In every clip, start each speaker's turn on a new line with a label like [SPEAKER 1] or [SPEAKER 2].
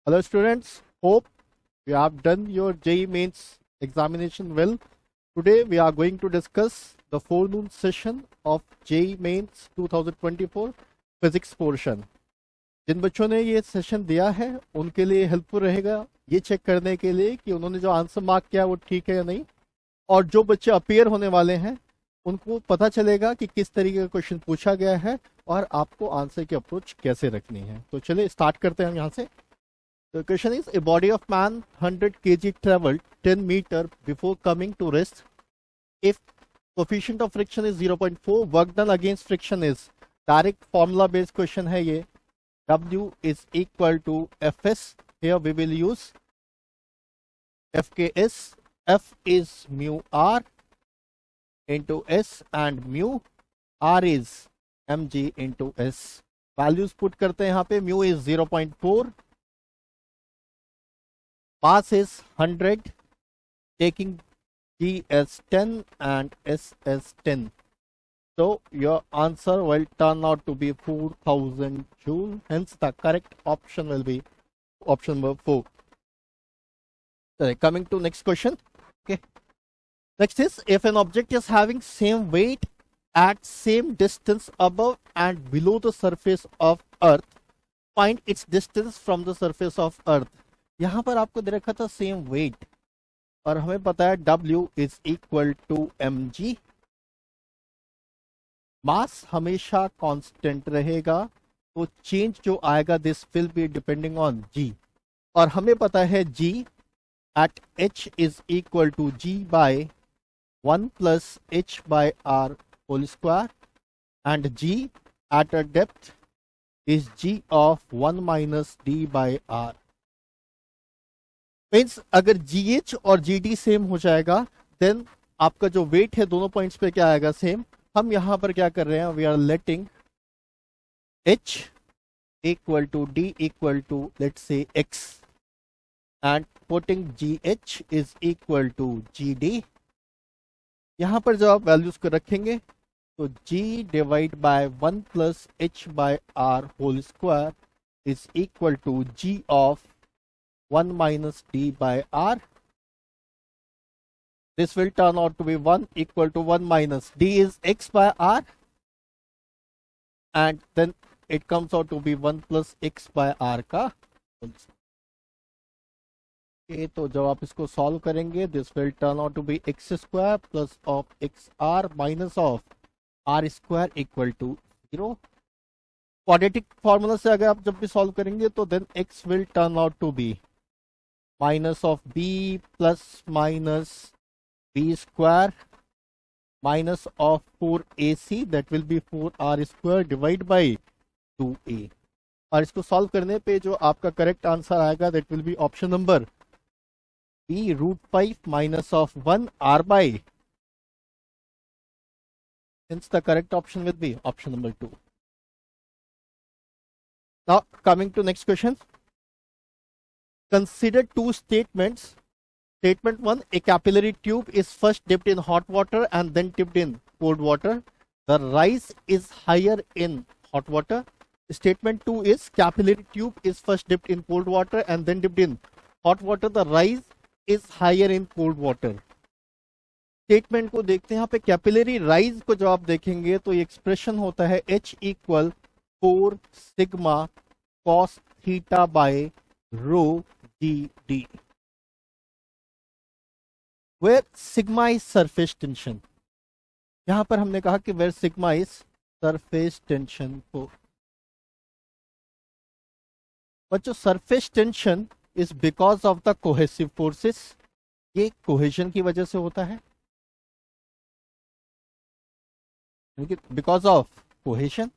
[SPEAKER 1] Hello students, hope you have done your JEE mains examination well. Today we are going to discuss the forenoon session of JEE mains 2024 physics portion. जिन बच्चों ने ये session दिया है उनके लिए helpful रहेगा ये चेक करने के लिए कि उन्होंने जो आंसर मार्क किया वो ठीक है या नहीं, और जो बच्चे अपीयर होने वाले हैं उनको पता चलेगा कि किस तरीके का क्वेश्चन पूछा गया है और आपको आंसर की अप्रोच कैसे रखनी है। तो चलिए स्टार्ट करते हैं हम यहाँ से। The question is, a body of man 100 kg traveled 10 meter before coming to rest. If coefficient of friction is 0.4, work done against friction is, direct formula based question है ये, W is equal to Fs. Here we will use FKS. F is mu R into S and mu R is mg into S. Values put करते हैं यहाँ पे, mu is 0.4. Mass is 100, taking G as 10 and S as 10. So your answer will turn out to be 4000 joule. Hence the correct option will be option number 4. So coming to next question. Okay. Next is, if an object is having same weight at same distance above and below the surface of Earth, find its distance from the surface of Earth. यहां पर आपको दे रखा था same wait और हमें पता है W is equal to mg. Mass हमेशा कांस्टेंट रहेगा तो चेंज जो आएगा this will be depending on G, और हमें पता है G at H is equal to G by 1 plus H by R whole square and G at a depth is G of 1 minus D by R. Means अगर GH और GD same हो जाएगा then आपका जो wait है दोनों points पे क्या आएगा, सेम. हम यहां पर क्या कर रहे हैं, we are letting H equal to D equal to let's say X and putting GH is equal to GD. यहां पर जब आप वैल्यूज को रखेंगे तो G divide by 1 plus H by R whole square is equal to G of 1 minus D by R. This will turn out to be 1 equal to 1 minus D is X by R, and then it comes out to be 1 plus X by R का. Okay, तो जब आप इसको solve करेंगे this will turn out to be X square plus of XR minus of R square equal to 0. Quadratic formula से अगर आप जब भी सॉल्व करेंगे तो then X will turn out to be minus of B plus minus B square minus of 4AC, that will be 4R square divided by 2A. और इसको solve करने पे जो आपका करेक्ट आंसर आएगा that will be option number B √5 minus of 1 R by. Hence the correct option will be option number 2. Now coming to next question. Consider two statements. Statement 1, a capillary tube is first dipped in hot water and then dipped in cold water. The rise is higher in hot water. Statement 2 is capillary tube is first dipped in cold water and then dipped in hot water. The rise is higher in cold water. Statement को देखते हैं, यहाँ पे capillary rise को जब आप देखेंगे तो ये एक्सप्रेशन होता है H equal 4 sigma cos theta by rho dd, where sigma is surface tension. यहां पर हमने कहा कि where sigma is surface tension को, बच्चों surface tension is because of the cohesive forces. ये कोहेजन की वजह से होता है, because of cohesion.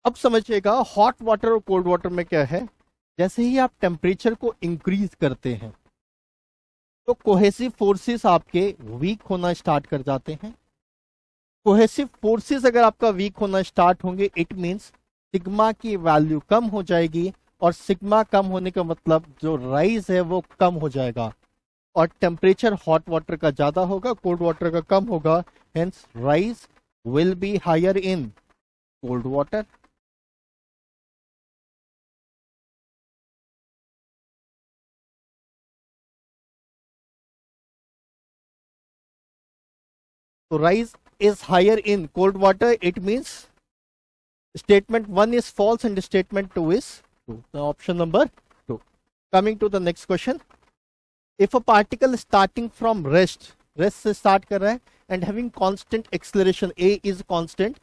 [SPEAKER 1] अब समझिएगा हॉट वाटर और कोल्ड वाटर में क्या है, जैसे ही आप टेम्परेचर को इंक्रीज करते हैं तो कोहेसिव फोर्सेस आपके वीक होना स्टार्ट कर जाते हैं. कोहेसिव फोर्सेस अगर आपका वीक होना स्टार्ट होंगे इट मींस सिग्मा की वैल्यू कम हो जाएगी, और सिग्मा कम होने का मतलब जो राइज है वो कम हो जाएगा, और टेम्परेचर हॉट वाटर का ज्यादा होगा, कोल्ड वाटर का कम होगा. Hence rise will be higher in cold water. तो rise is higher in cold water, it means statement 1 is false and statement 2 is true. So option number 2. Coming to the next question. If a particle starting from rest से start कर रहा है and having constant acceleration, a is constant,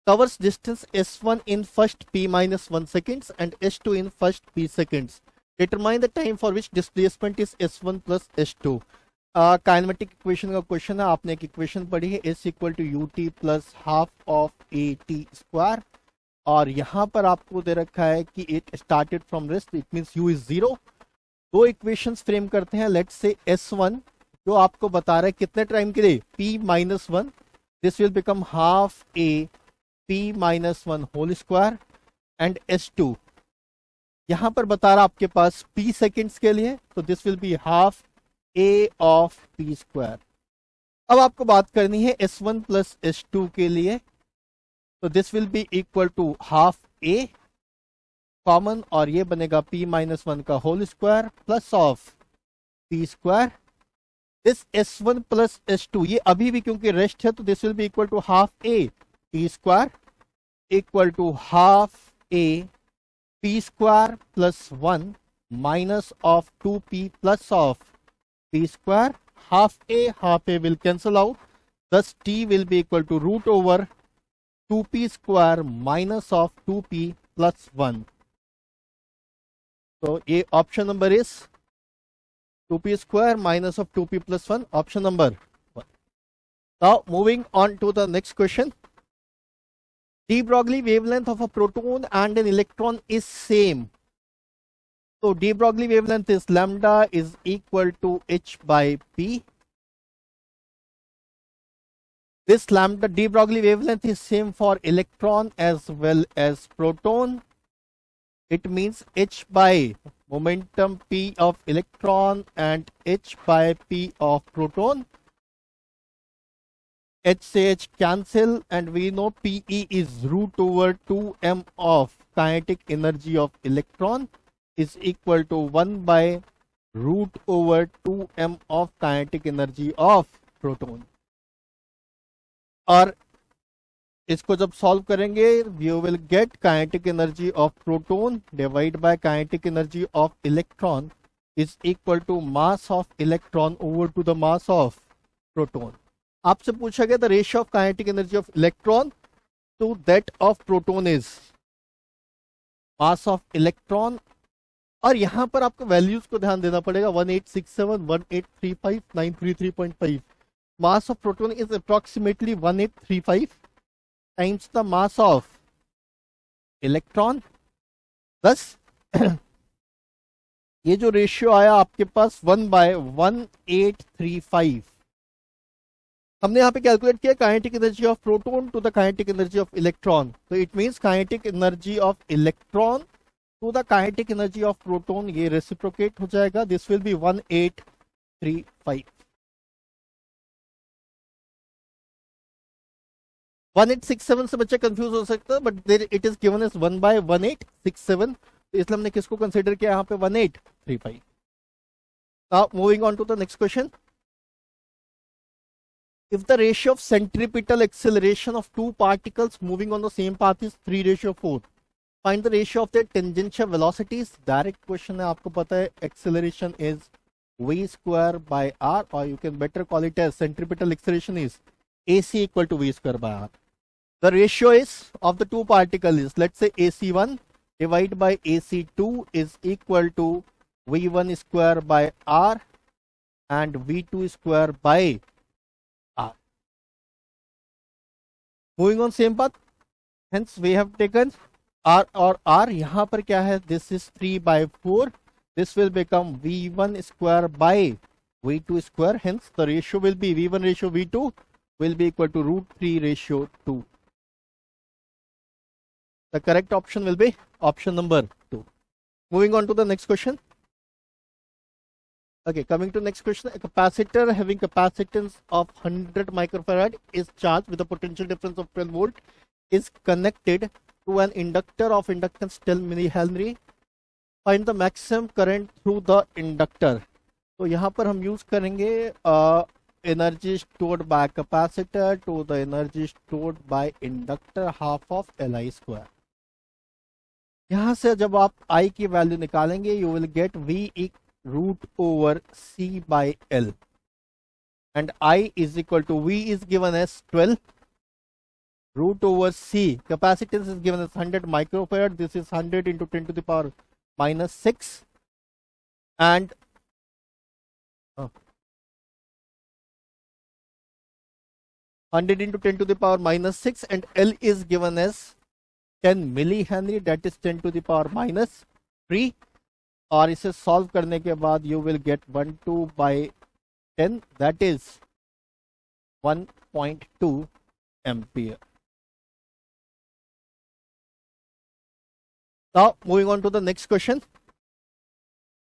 [SPEAKER 1] covers distance s1 in first p minus 1 seconds and s2 in first p seconds. Determine the time for which displacement is s1 plus s2. Kinematic equation का question है, आपने एक equation पढ़ी है, s equal to u t plus half of a t square, और यहाँ पर आपको दे रखा है कि it started from rest, it means u is 0. दो इक्वेशंस फ्रेम करते हैं. लेट्स से s1 जो आपको बता रहा है कितने टाइम के लिए, p minus 1, this will become half a p minus 1 whole square, and s2 यहां पर बता रहा आपके पास p सेकेंड्स के लिए, तो this will be half a of p square. अब आपको बात करनी है s1 प्लस s2 के लिए, तो this will be equal to half a common, और ये बनेगा p माइनस 1 का whole square plus of p square. This s1 plus s2 ये अभी भी क्योंकि रेस्ट है, तो this will be equal to half a p square equal to half a p square plus 1 minus of 2p plus of p square. Half a will cancel out, thus t will be equal to root over 2p square minus of 2p plus 1. So ये option number is 2p square minus of 2p plus 1, option number 1. Now moving on to the next question. de Broglie wavelength of a proton and an electron is same. So de Broglie wavelength is lambda is equal to h by p. This lambda de Broglie wavelength is same for electron as well as proton. It means h by momentum p of electron and h by p of proton. H से H cancel, and we know PE is root over 2m of kinetic energy of electron is equal to 1 by root over 2m of kinetic energy of proton. और इसको जब solve करेंगे you will get kinetic energy of proton divided by kinetic energy of electron is equal to mass of electron over to the mass of proton. आपसे पूछा गया the ratio of kinetic energy of electron to that of proton is mass of electron, और यहां पर आपको values को ध्यान देना पड़ेगा 1867, 1835, 933.5. mass of proton is approximately 1835 times the mass of electron. Thus ये जो रेशियो आया आपके पास 1/1835. हमने यहाँ पे कैलकुलेट किया kinetic energy of proton to the kinetic energy of electron, तो it means kinetic energy of electron to the kinetic energy of proton ये रेसिप्रोकेट हो जाएगा. This will B 1835. 1867 से बच्चा कंफ्यूज हो सकता है, but it is given as 1/1867, तो इसलिए हमने किसको कंसीडर किया यहाँ पे 1835. Now moving on to the next question. If the ratio of centripetal acceleration of two particles moving on the same path is 3:4, find the ratio of their tangential velocities. Direct question है, आपको पता है acceleration is v square by r, or you can better call it as centripetal acceleration is ac equal to v square by r. The ratio is of the two particles is, let's say ac1 divided by ac2 is equal to v1 square by r and v2 square by r. Moving on same path, hence we have taken r or r. यहाँ पर क्या है, this is 3/4, this will become v1 square by v2 square, hence the ratio will be v1 ratio v2 will be equal to √3/2. The correct option will be option number 2. Moving on to the next question. Okay, coming to next question. A capacitor having capacitance of 100 microfarad is charged with a potential difference of 12 volt is connected to an inductor of inductance 10 millihenry. Find the maximum current through the inductor. तो यहाँ पर हम use करेंगे energy stored by capacitor to the energy stored by inductor half of Li square. यहां से जब आप I की वैल्यू निकालेंगे you will get V root over C by L and I is equal to V is given as 12 root over C. Capacitance is given as 100 microfarad. This is 100 into 10 to the power minus 6 and 100 into 10 to the power minus 6 and L is given as 10 millihenry, that is 10 to the power minus 3. और इसे solve करने के बाद you will get 12 by 10, that is 1.2 ampere. Now moving on to the next question.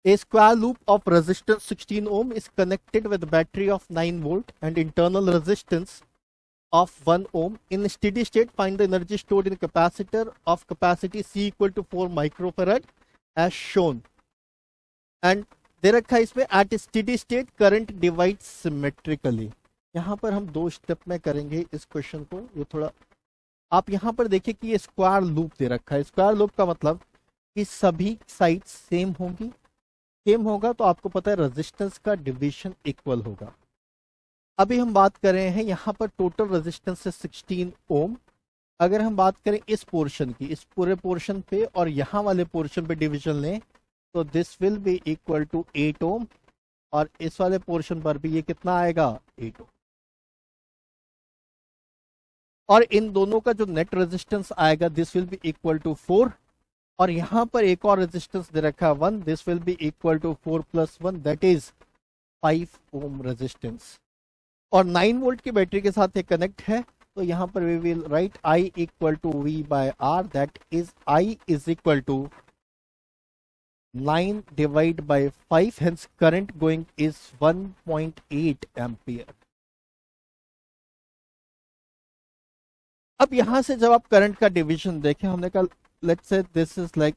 [SPEAKER 1] A square loop of resistance 16 ohm is connected with battery of 9 volt and internal resistance of 1 ohm. In steady state, find the energy stored in capacitor of capacity C equal to 4 microfarad as shown. And दे रखा है इसमें at steady state current divides symmetrically. यहाँ पर हम दो step में करेंगे इस क्वेश्चन को. ये थोड़ा आप यहाँ पर देखिए कि ये स्क्वायर लूप दे रखा है. स्क्वायर लूप का मतलब कि सभी साइड्स सेम होंगी. सेम होगा तो आपको पता है रेजिस्टेंस का डिवीजन इक्वल होगा. अभी हम बात कर रहे हैं यहाँ पर टोटल रेजिस्टेंस है 16 ओम. अगर हम बात करें इस पोर्शन की, इस पूरे पोर्शन पे और यहाँ वाले पोर्शन पे डिवीजन लें तो this will be equal to 8 ohm और इस वाले पोर्शन पर भी ये कितना आएगा 8 ओम. और इन दोनों का जो नेट रेजिस्टेंस आएगा this will be equal to 4 और यहाँ पर एक और रेजिस्टेंस दे रखा है 1. This will be equal to 4 plus 1 that is 5 ohm resistance. और 9 वोल्ट की बैटरी के साथ ये कनेक्ट है तो यहाँ पर we will write I equal to V by R, that is I is equal to 9 divide by 5, hence current going is 1.8 ampere. अब यहां से जब आप करंट का डिवीजन देखें, हमने कहा let's say this is like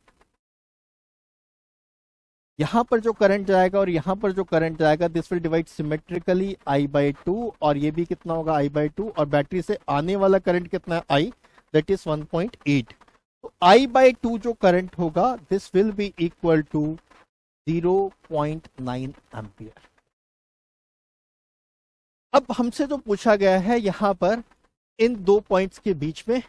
[SPEAKER 1] यहां पर जो करंट जाएगा और यहां पर जो करंट जाएगा this will divide symmetrically I by 2 और ये भी कितना होगा I बाई 2 और बैटरी से आने वाला करंट कितना है I, दैट इज 1.8. तो I बाई 2 जो करंट होगा this will be equal to 0.9 ampere. अब हमसे जो पूछा गया है यहां पर इन दो पॉइंट्स के बीच में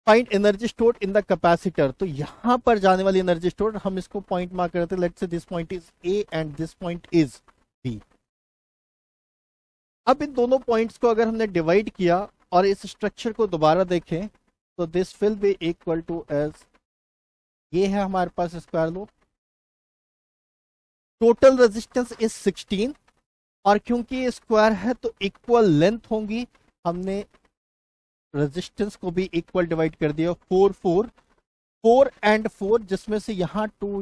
[SPEAKER 1] find energy stored in the capacitor. तो यहां पर जाने वाली एनर्जी स्टोर्ड हम इसको पॉइंट मार्क करते हैं. Let's say this point is A and this point is B. अब इन दोनों पॉइंट्स को अगर हमने डिवाइड किया और इस स्ट्रक्चर को दोबारा देखें तो this will be equal to edge, ये है हमारे पास square loop. Total resistance is 16 और क्योंकि ये स्क्वायर है तो इक्वल लेंथ होंगी. हमने रेजिस्टेंस को भी इक्वल डिवाइड कर दिया 4 एंड 4, जिसमें से यहाँ 2,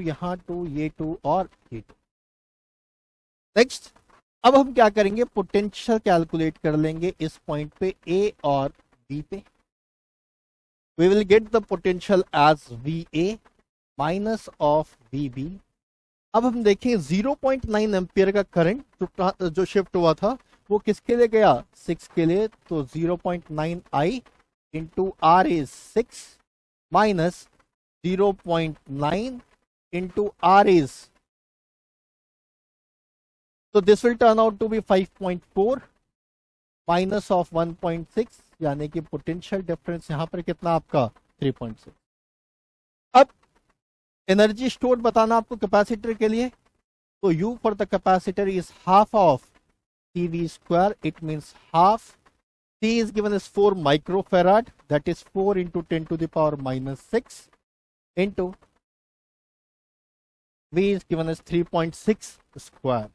[SPEAKER 1] ये 2 और ये 2. नेक्स्ट अब हम क्या करेंगे, पोटेंशियल कैलकुलेट कर लेंगे इस पॉइंट पे ए और बी पे. We will get the potential as VA minus of VB. अब हम देखें 0.9 एम्पियर का करंट जो शिफ्ट हुआ था वो किसके लिए गया, 6 के लिए. तो 0.9 I into R is 6 minus 0.9 into R is, तो this will turn out to be 5.4 minus of 1.6, यानी कि पोटेंशियल डिफरेंस यहां पर कितना आपका 3.6. अब एनर्जी स्टोर्ड बताना आपको कैपेसिटर के लिए, तो U for the capacitor is half of CV square, it means half. C is given as 4 microfarad, that is 4 into 10 to the power minus 6 into V is given as 3.6 square.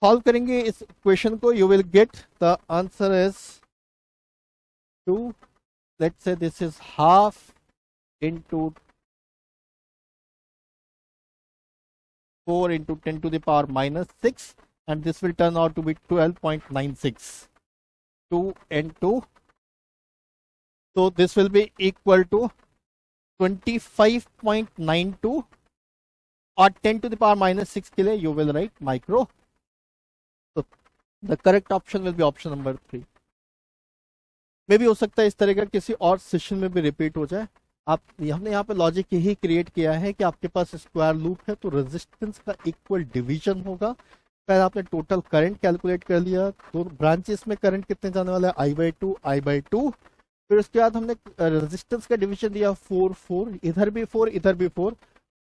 [SPEAKER 1] Solve करेंगे इस question को, you will get the answer is 2. Let's say this is half into 4 into 10 to the power minus 6 and this will turn out to be 12.96. 2 and 2. So this will be equal to 25.92 और 10⁻⁻⁶ के लिए you will write micro. तो the correct option will be option number 3. मे भी हो सकता है इस तरह का किसी और सेशन में भी रिपीट हो जाए. आप हमने यहाँ पे लॉजिक यही क्रिएट किया है कि आपके पास स्क्वायर लूप है तो रेजिस्टेंस का इक्वल डिवीजन होगा. पहले आपने टोटल करंट कैलकुलेट कर लिया, तो ब्रांचेस में करंट कितने जाने वाला है, I/2 I/2. फिर उसके बाद हमने रेजिस्टेंस का डिवीजन दिया 4 इधर भी 4 इधर भी 4.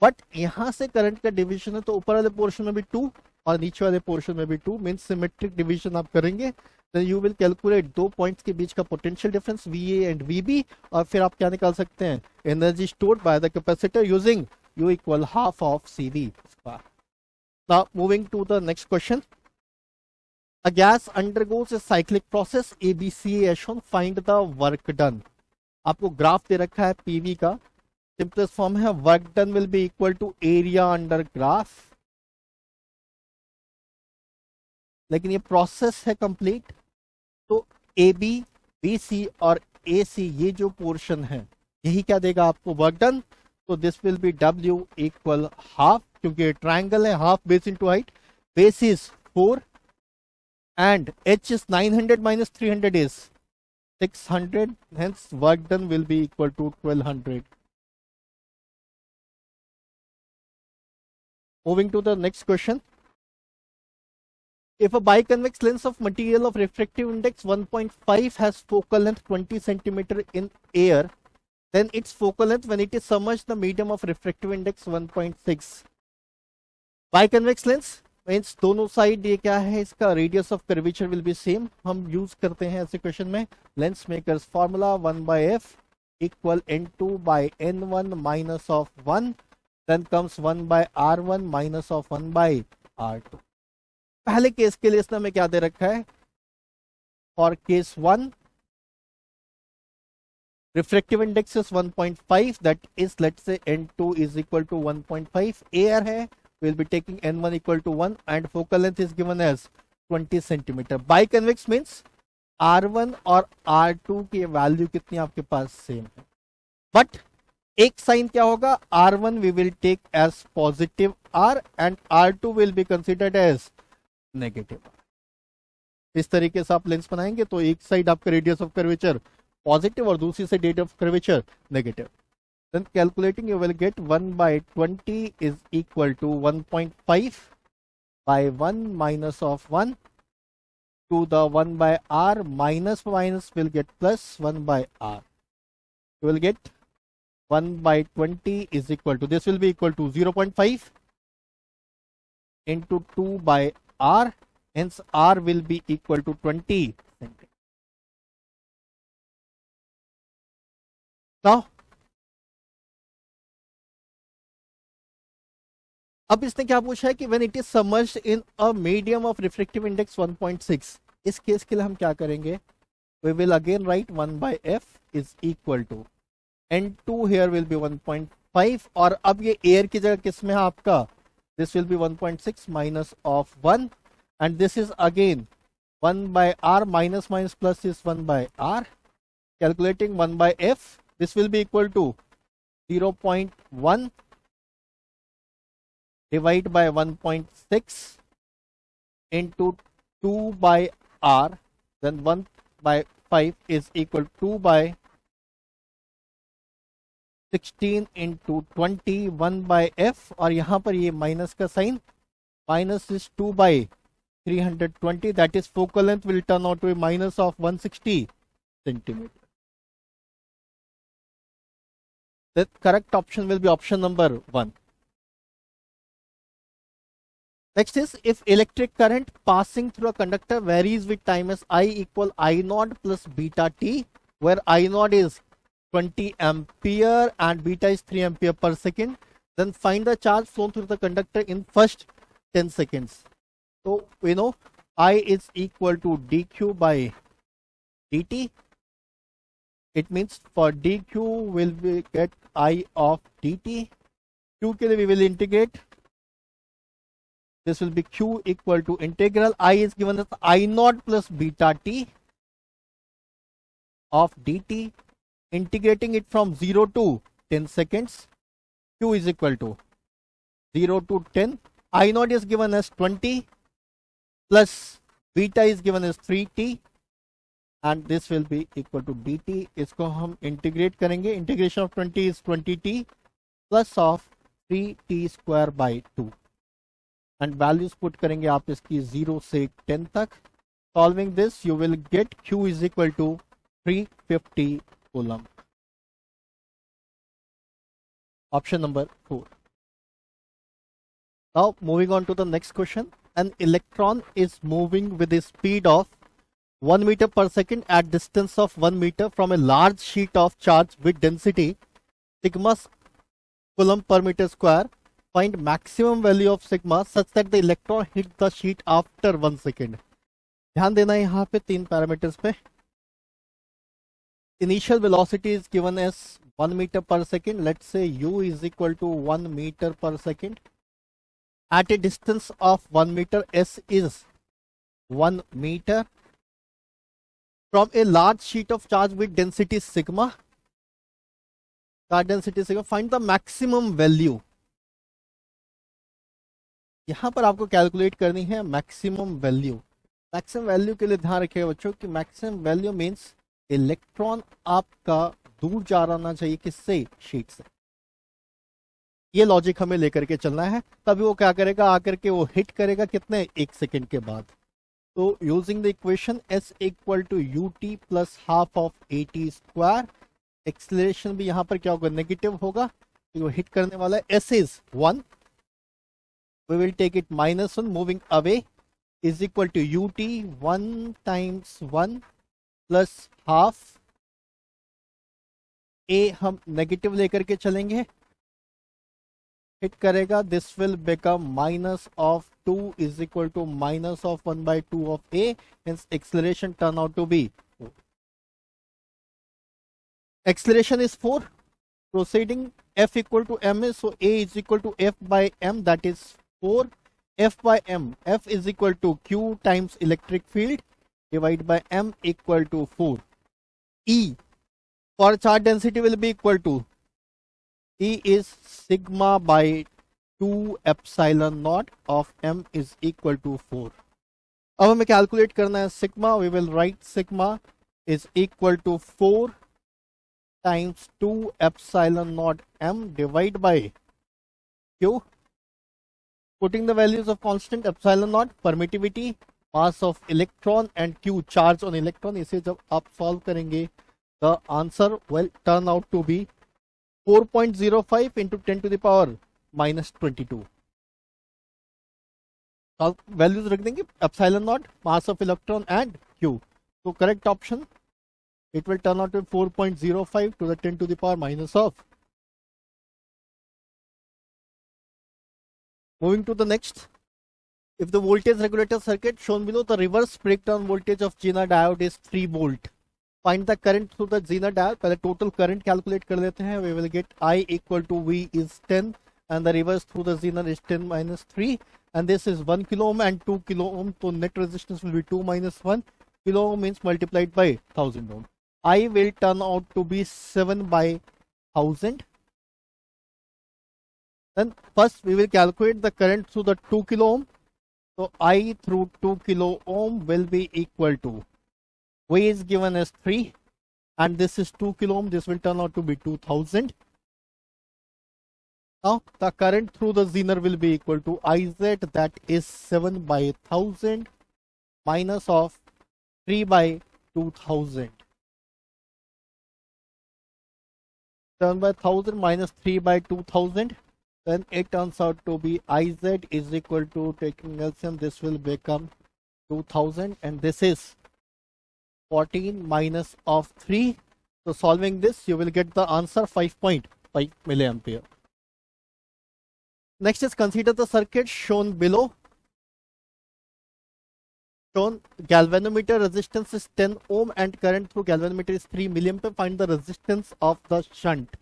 [SPEAKER 1] बट यहाँ से करंट का डिवीजन है तो ऊपर वाले पोर्शन में भी 2 और नीचे वाले पोर्शन में भी 2, मींस सिमेट्रिक डिवीजन आप करेंगे. देन यू विल कैलकुलेट दो पॉइंट्स के बीच का potential difference VA and VB, और फिर आप क्या निकाल सकते हैं, energy stored by the capacitor using U equal half of CV. Now moving to the next question. A gas undergoes a cyclic process ABC as shown. Find the work done. आपको graph दे रखा है PV का. Simplest form है work done will be equal to area under graph. लेकिन ये process है complete, तो AB, BC और AC ये जो पोर्शन है यही क्या देगा आपको, वर्क डन. तो this will B W equal half, क्योंकि ट्रायंगल है, half base into height. Base is 4 and H is 900 minus 300 is 600, hence work done will be equal to 1200. Moving to the next question. If a biconvex lens of material of refractive index 1.5 has focal length 20 centimeter in air, then its focal length when it is submerged the medium of refractive index 1.6. Biconvex lens means दोनों side ये क्या है, इसका radius of curvature will be same. हम use करते हैं ऐसे question में lens makers formula 1/f equal n2/n1 minus of 1, then comes 1/r1 minus of 1/r2. पहले केस के लिए इसने हमें क्या दे रखा है, for case 1 refractive index is 1.5, that is let's say n2 is equal to 1.5. Air है, we'll be taking n1 equal to 1 and focal length is given as 20 centimeter. Biconvex means r1 और r2 की value कितनी आपके पास same है, but एक sign क्या होगा, r1 we will take as positive r and r2 will be considered as negative r. इस तरीके से आप लेंस बनाएंगे तो एक साइड आपका रेडियस ऑफ कर्वेचर पॉजिटिव और दूसरी side radius of curvature negative. Then calculating you will get 1/20 is equal to 1.5 by 1 minus of 1 to the 1/r minus will get plus 1/r. You will get 1/20 is equal to, this will be equal to 0.5 into 2/r, hence r will be equal to 20 centimeter. Now अब इसने क्या पूछा है कि when it is submerged in a medium of refractive index 1.6. इस case के लिए हम क्या करेंगे, we will again write 1/f is equal to n2 here will be 1.5, और अब ये एयर की जगह किस में है आपका, this will be 1.6 minus of 1 and this is again 1/r minus minus plus is 1/r. Calculating 1/f, this will be equal to 0.1 divide by 1.6 into 2/r, then 1/5 is equal to 2/16 into 20, 1/f, और यहां पर ये minus का sign, minus is 2/320, that is focal length will turn out to minus of 160 centimeter. The correct option will be option number 1. Next is, if electric current passing through a conductor varies with time as I equal I0 plus beta t, where I0 is 20 ampere and beta is 3 ampere per second, then find the charge flown through the conductor in first 10 seconds. So we know I is equal to dq by dt. It means for dq will we get I of dt. Q के लिए we will integrate. This will be q equal to integral I is given as I0 plus beta t of dt, integrating it from 0 to 10 seconds. Q is equal to 0 to 10. I naught is given as 20 plus beta is given as 3t and this will be equal to dt. इसको हम integrate करेंगे. Integration of 20 is 20t plus of 3t square by 2 and values put करेंगे आप इसकी 0 से 10 तक. Solving this you will get q is equal to 350 coulomb. Option number 4. Now moving on to the next question. An electron is moving with a speed of 1 meter per second at distance of 1 meter from a large sheet of charge with density sigma coulomb per meter square. Find maximum value of sigma such that the electron hit the sheet after 1 second. ध्यान देना है यहाँ पे 3 parameters पे. Initial velocity is given as 1 meter per second. Let's say u is equal to 1 meter per second. At a distance of 1 meter, s is 1 meter from a large sheet of charge with density sigma. Charge density sigma. Find the maximum value. यहां पर आपको calculate करनी है maximum value. Maximum value के लिए ध्यान रखिएगा बच्चों कि मैक्सिमम वैल्यू मीन्स इलेक्ट्रॉन आपका दूर जा रहना चाहिए किससे, शीट से. ये लॉजिक हमें लेकर के चलना है. तभी वो क्या करेगा, आकर के वो हिट करेगा कितने, 1 सेकेंड के बाद. तो using the equation s equal to u t plus half of a t square. Acceleration भी यहाँ पर क्या होगा, नेगेटिव होगा. तो हिट करने वाला है. s is 1. We will take it -1 moving away is equal to u t 1 times 1 plus half. A हम नेगेटिव लेकर के चलेंगे, हिट करेगा. This will become minus of 2 is equal to minus of 1/2 of a. Hence acceleration turn out to be 4. Acceleration is 4. Proceeding f equal to m is, so a is equal to f by m, that is 4. f by m, f is equal to q times electric field divided by m equal to 4. E for charge density will be equal to, E is sigma by 2 epsilon naught of m is equal to 4. अब हमें calculate करना है sigma. We will write sigma is equal to 4 times 2 epsilon naught m divided by q. Putting the values of constant epsilon naught, permittivity, mass of electron and q charge on electron. इसे जब आप solve करेंगे the answer will turn out to be 4.05 into 10 to the power -22. Values रख देंगे epsilon naught, mass of electron and q. So correct option, it will turn out to 4.05 to the 10 to the power minus of. Moving to the next. If the voltage regulator circuit shown below, the reverse breakdown voltage of Zener diode is 3 volt. Find the current through the Zener diode. पहले total current calculate कर लेते हैं. We will get I equal to V is 10 and the reverse through the Zener is 10 minus 3 and this is 1 kilo ohm and 2 kilo ohm. So net resistance will be 2 minus 1 kilo ohm means multiplied by 1000 ohm. I will turn out to be 7 by 1000. Then first we will calculate the current through the 2 kilo ohm. So I through 2 kilo ohm will be equal to, V is given as 3 and this is 2 kilo ohm. This will turn out to be 2000. Now the current through the Zener will be equal to Iz, that is 7 by 1000 minus of 3 by 2000. 7 by 1000 minus 3 by 2000. Then it turns out to be Iz is equal to, taking LCM, this will become 2000 and this is 14 minus of 3. So solving this you will get the answer 5.5 milliampere. Next is consider the circuit shown below. Shown galvanometer resistance is 10 ohm and current through galvanometer is 3 milliampere. Find the resistance of the shunt.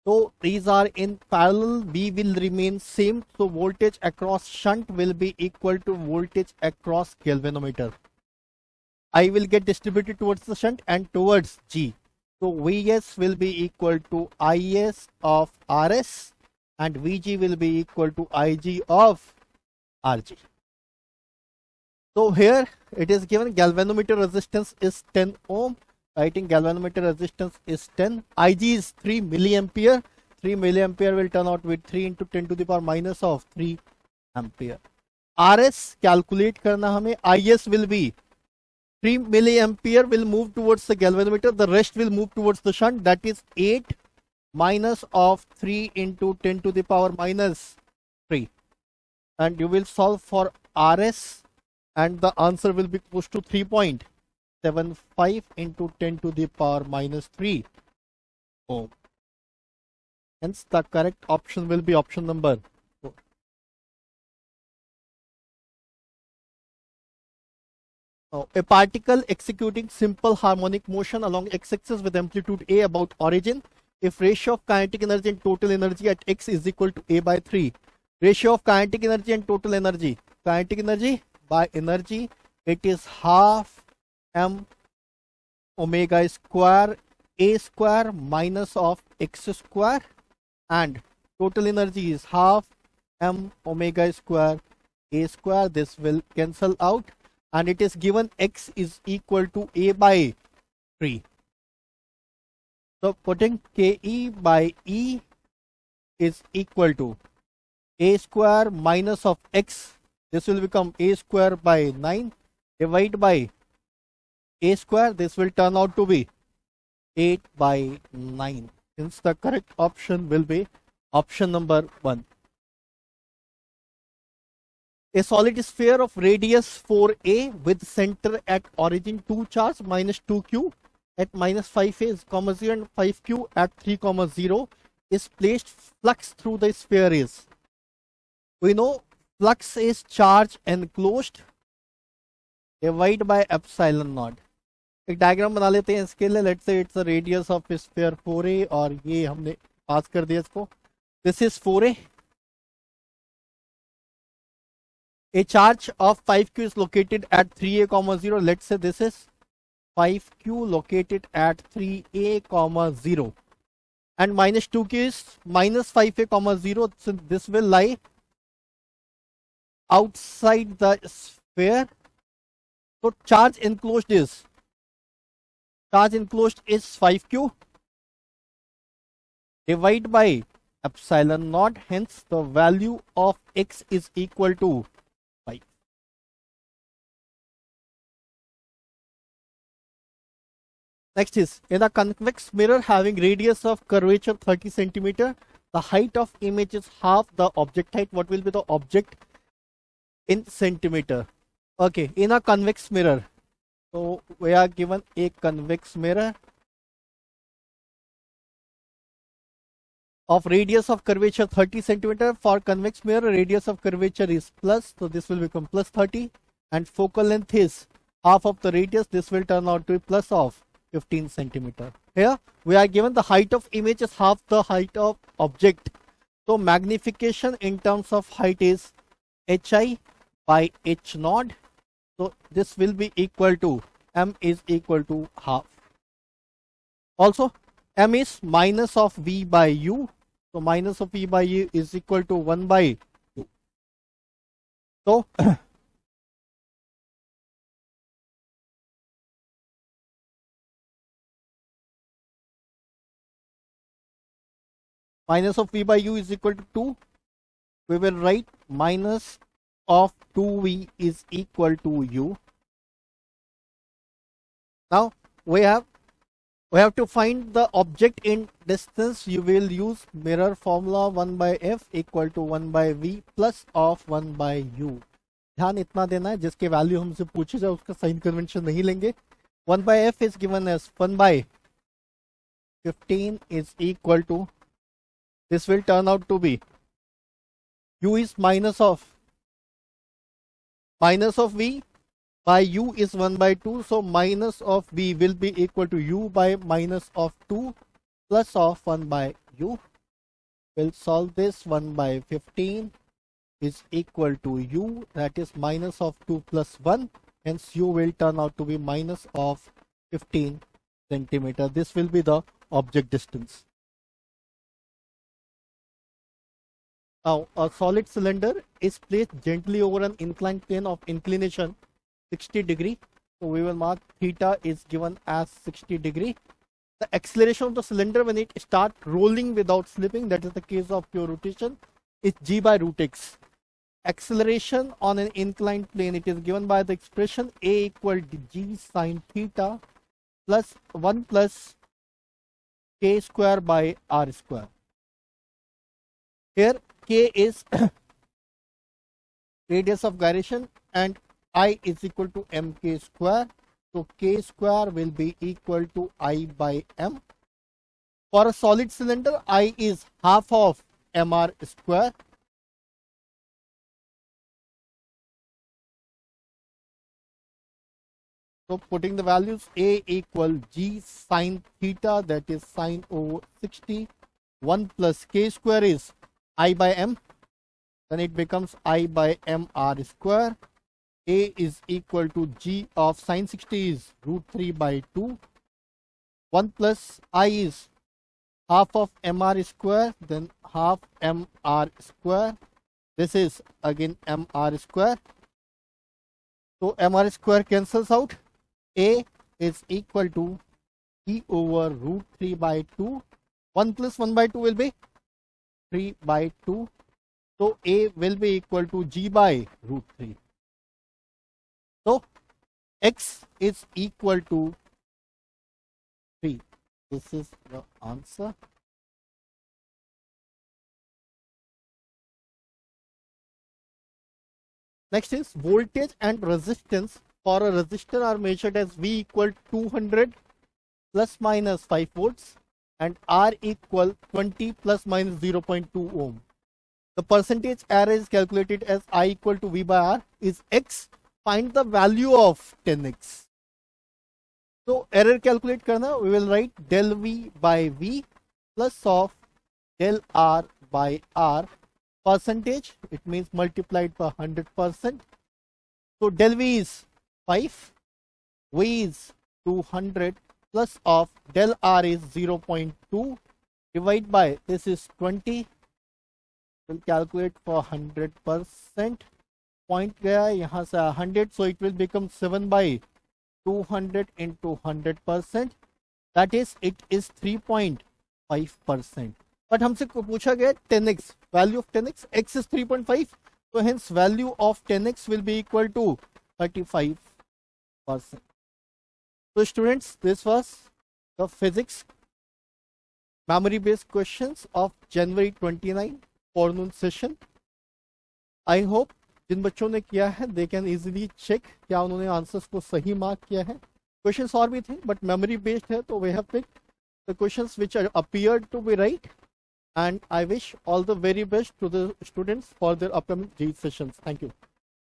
[SPEAKER 1] So these are in parallel, B will remain same. So voltage across shunt will be equal to voltage across galvanometer. I will get distributed towards the shunt and towards G. So Vs will be equal to Is of Rs and Vg will be equal to Ig of Rg. So here it is given galvanometer resistance is 10 ohm. Writing galvanometer resistance is 10. Ig is 3 milliampere. 3 milliampere will turn out with 3 into 10 to the power minus of 3 ampere. Rs calculate karna hame. Is will be 3 milliampere will move towards the galvanometer. The rest will move towards the shunt. That is 8 minus of 3 into 10 to the power minus 3. And you will solve for Rs. And the answer will be close to 3.75 into 10 to the power minus 3 ohm. Hence the correct option will be option number 4. Now, a particle executing simple harmonic motion along x-axis with amplitude a about origin. If ratio of kinetic energy and total energy at x is equal to a by 3. Ratio of kinetic energy and total energy. Kinetic energy by energy, it is half m omega square a square minus of x square, and total energy is half m omega square a square. This will cancel out, and it is given x is equal to a by 3. So putting ke by e is equal to a square minus of x. This will become a square by 9 divided by a square. This will turn out to be 8 by 9. Hence the correct option will be option number 1. A solid sphere of radius 4a with center at origin 2 charge minus 2q at minus 5a, 0 and 5q at 3, 0 is placed. Flux through the sphere is. We know flux is charge enclosed divided by epsilon naught. एक diagram बना लेते हैं इसके लिए. Let's say it's the radius of sphere 4a और ये हमने पास कर दिया इसको. This is 4a. A charge of 5q is located at 3a, 0. Let's say this is 5q located at 3a, 0. And minus 2q is minus 5a, 0. So this will lie outside the sphere. So charge enclosed is 5q divided by epsilon naught. Hence the value of x is equal to 5. Next is, in a convex mirror having radius of curvature 30 centimeter, the height of image is half the object height. What will be the object in centimeter? Okay, in a convex mirror. So we are given a convex mirror of radius of curvature 30 centimeter. For convex mirror, radius of curvature is plus, so this will become plus 30, and focal length is half of the radius. This will turn out to be plus of 15 centimeter. Here we are given the height of image is half the height of object. So magnification in terms of height is hi by h naught. So this will be equal to m is equal to half. Also m is minus of v by u. So minus of v by u is equal to 1 by u. So minus of v by u is equal to 2. We will write minus of 2v is equal to u. Now we have to find the object in distance. You will use mirror formula 1 by f equal to 1 by v plus of 1 by u. ध्यान इतना देना है जिसके value हमसे पूछे जाए उसका sign convention नहीं लेंगे. 1 by f is given as 1 by 15 is equal to, this will turn out to be, u is minus of v by u is 1 by 2. So minus of v will be equal to u by minus of 2 plus of 1 by u. We'll solve this. 1 by 15 is equal to u, that is minus of 2 plus 1. Hence u will turn out to be minus of 15 centimeter. This will be the object distance. Now, a solid cylinder is placed gently over an inclined plane of inclination 60 degree. So we will mark theta is given as 60 degree. The acceleration of the cylinder when it starts rolling without slipping, that is the case of pure rotation, is g by root x. Acceleration on an inclined plane, it is given by the expression a equal to g sine theta plus 1 plus k square by r square. Here k is radius of gyration and I is equal to mk square. So k square will be equal to I by m. For a solid cylinder, I is half of mr square. So putting the values, a equal g sine theta, that is sine over 60. 1 plus k square is I by m. Then it becomes I by mr square. A is equal to g of sine 60 is root 3 by 2. 1 plus I is half of mr square, then half mr square. This is again mr square. So mr square cancels out. A is equal to g over root 3 by 2. 1 plus 1 by 2 will be 3 by 2. So A will be equal to g by root 3. So x is equal to 3. This is the answer. Next is voltage and resistance for a resistor are measured as V equal 200 plus minus 5 volts and R equal 20 plus minus 0.2 ohm. The percentage error is calculated as I equal to V by R is X. Find the value of 10x. So error calculate karna, we will write del V by V plus of del R by R. Percentage, it means multiplied by 100%. So del V is 5, V is 200 plus of del R is 0.2 divide by this is 20. We'll calculate for 100%. Point गया यहाँ से 100, so it will become 7 by 200 into 100%. That is, it is 3.5%. But हमसे पूछा गया 10x, value of 10x, x is 3.5, so hence value of 10x will be equal to 35%. So students, this was the physics memory based questions of January 29 forenoon session. I hope जिन बच्चों ने किया है they can easily check क्या उन्होंने answers को सही mark किया है. क्वेश्चंस और भी थे बट मेमोरी बेस्ड है तो we have picked the questions which are appeared to be right, and I wish all the very best to the students for their upcoming GEE sessions. Thank you.